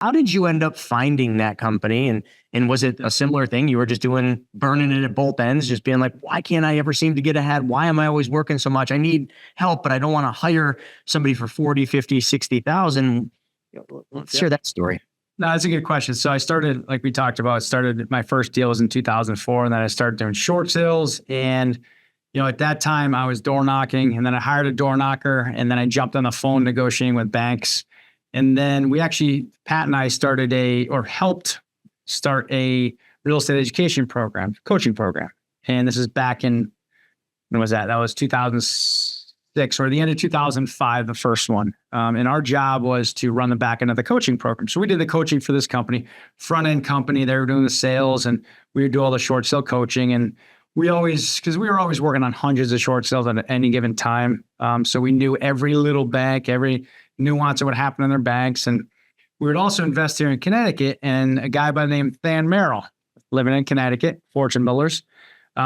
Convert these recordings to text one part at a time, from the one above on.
How did you end up finding that company? And was it a similar thing? You were just burning it at both ends, just being like, why can't I ever seem to get ahead? Why am I always working so much? I need help, but I don't want to hire somebody for 40, 50, 60,000. Let's share that story. No, that's a good question. So I started, like we talked about, my first deal was in 2004, and then I started doing short sales. And, at that time I was door knocking, and then I hired a door knocker, and then I jumped on the phone negotiating with banks. And then Pat and I helped start a real estate education program, coaching program. And this is back in, when was that? That was 2006 or the end of 2005, the first one. And our job was to run the back end of the coaching program. So we did the coaching for this company, front end company. They were doing the sales, and we would do all the short sale coaching. And because we were always working on hundreds of short sales at any given time. So we knew every little bank, every nuance of what happened in their banks. And we would also invest here in Connecticut, and a guy by the name of Than Merrill, living in Connecticut, Fortune Builders.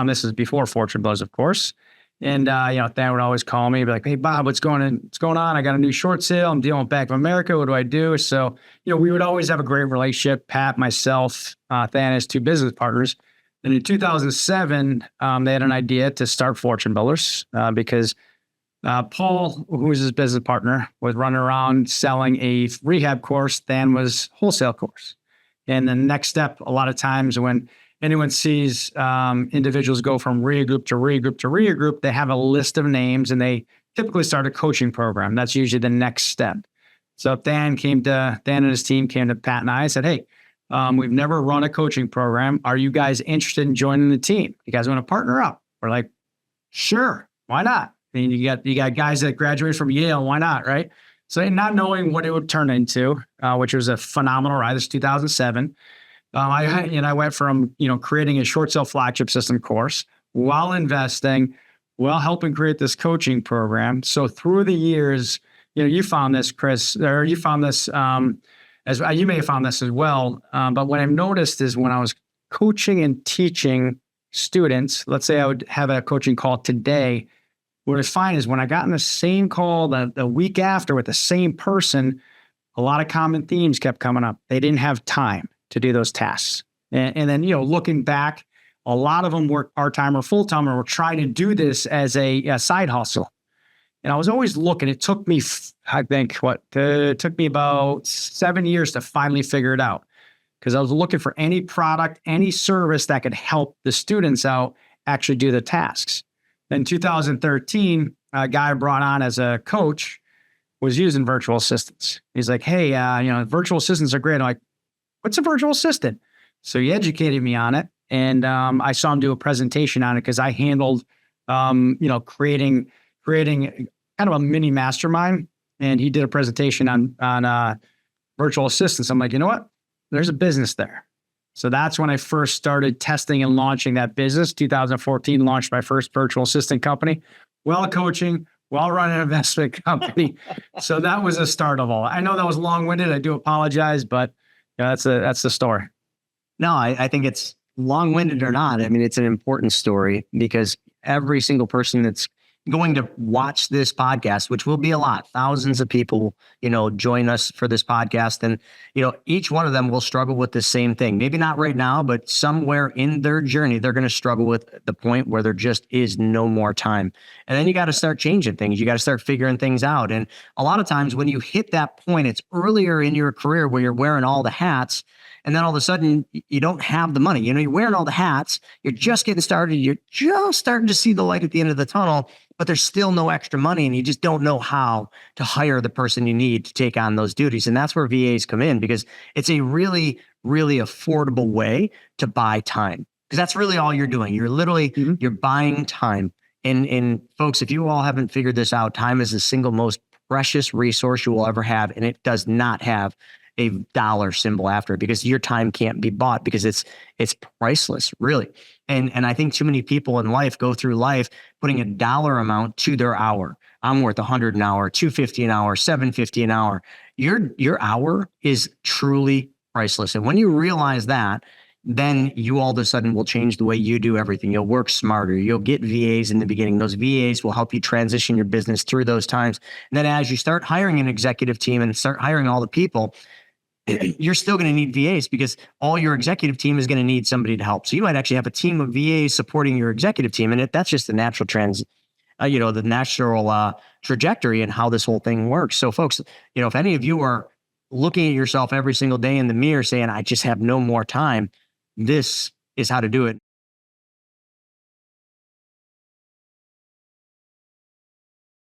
This is before Fortune Builders, of course. And, Than would always call me, be like, hey, Bob, what's going on? I got a new short sale. I'm dealing with Bank of America. What do I do? So, we would always have a great relationship. Pat, myself, Than, his two business partners. And in 2007, they had an idea to start Fortune Builders because Paul, who was his business partner, was running around selling a rehab course. Than was wholesale course. And the next step, a lot of times when anyone sees individuals go from RIA group to RIA group to RIA group, they have a list of names, and they typically start a coaching program. That's usually the next step. So Than and his team came to Pat and I said, hey, we've never run a coaching program. Are you guys interested in joining the team? You guys want to partner up? We're like, sure, why not? I mean, you got guys that graduated from Yale, why not, right? So not knowing what it would turn into, which was a phenomenal ride. This is 2007. I went from, creating a short sale flagship system course while investing, while helping create this coaching program. So through the years, you found this, Chris, or you found this, as you may have found this as well. But what I've noticed is when I was coaching and teaching students, let's say I would have a coaching call today, what I find is when I got in the same call the week after with the same person, a lot of common themes kept coming up. They didn't have time to do those tasks. And then, looking back, a lot of them work part-time or full-time, or were trying to do this as a side hustle. And I was always looking. It took me, it took me about 7 years to finally figure it out, because I was looking for any product, any service that could help the students out actually do the tasks. In 2013, a guy I brought on as a coach was using virtual assistants. He's like, hey, virtual assistants are great. I'm like, what's a virtual assistant? So he educated me on it. And I saw him do a presentation on it because I handled, creating kind of a mini mastermind. And he did a presentation on virtual assistants. I'm like, you know what? There's a business there. So that's when I first started testing and launching that business. 2014, launched my first virtual assistant company while coaching, while running an investment company. So that was a start of all. I know that was long-winded. I do apologize, but that's the story. No, I think it's long-winded or not. I mean, it's an important story because every single person that's going to watch this podcast, which will be a lot, thousands of people, join us for this podcast. And, each one of them will struggle with the same thing. Maybe not right now, but somewhere in their journey, they're going to struggle with the point where there just is no more time. And then you got to start changing things. You got to start figuring things out. And a lot of times when you hit that point, it's earlier in your career where you're wearing all the hats. And then all of a sudden, you don't have the money. You're wearing all the hats. You're just getting started. You're just starting to see the light at the end of the tunnel, but there's still no extra money. And you just don't know how to hire the person you need to take on those duties. And that's where VAs come in, because it's a really, really affordable way to buy time. Because that's really all you're doing. You're literally, you're buying time. And folks, if you all haven't figured this out, time is the single most precious resource you will ever have. And it does not have a dollar symbol after it, because your time can't be bought, because it's priceless, really. And I think too many people in life go through life putting a dollar amount to their hour. I'm worth $100 an hour, $250 an hour, $750 an hour. Your hour is truly priceless. And when you realize that, then you all of a sudden will change the way you do everything. You'll work smarter. You'll get VAs in the beginning. Those VAs will help you transition your business through those times. And then as you start hiring an executive team and start hiring all the people, you're still going to need VAs because all your executive team is going to need somebody to help. So you might actually have a team of VAs supporting your executive team. And that's just the natural the natural trajectory and how this whole thing works. So folks, if any of you are looking at yourself every single day in the mirror saying, I just have no more time, this is how to do it.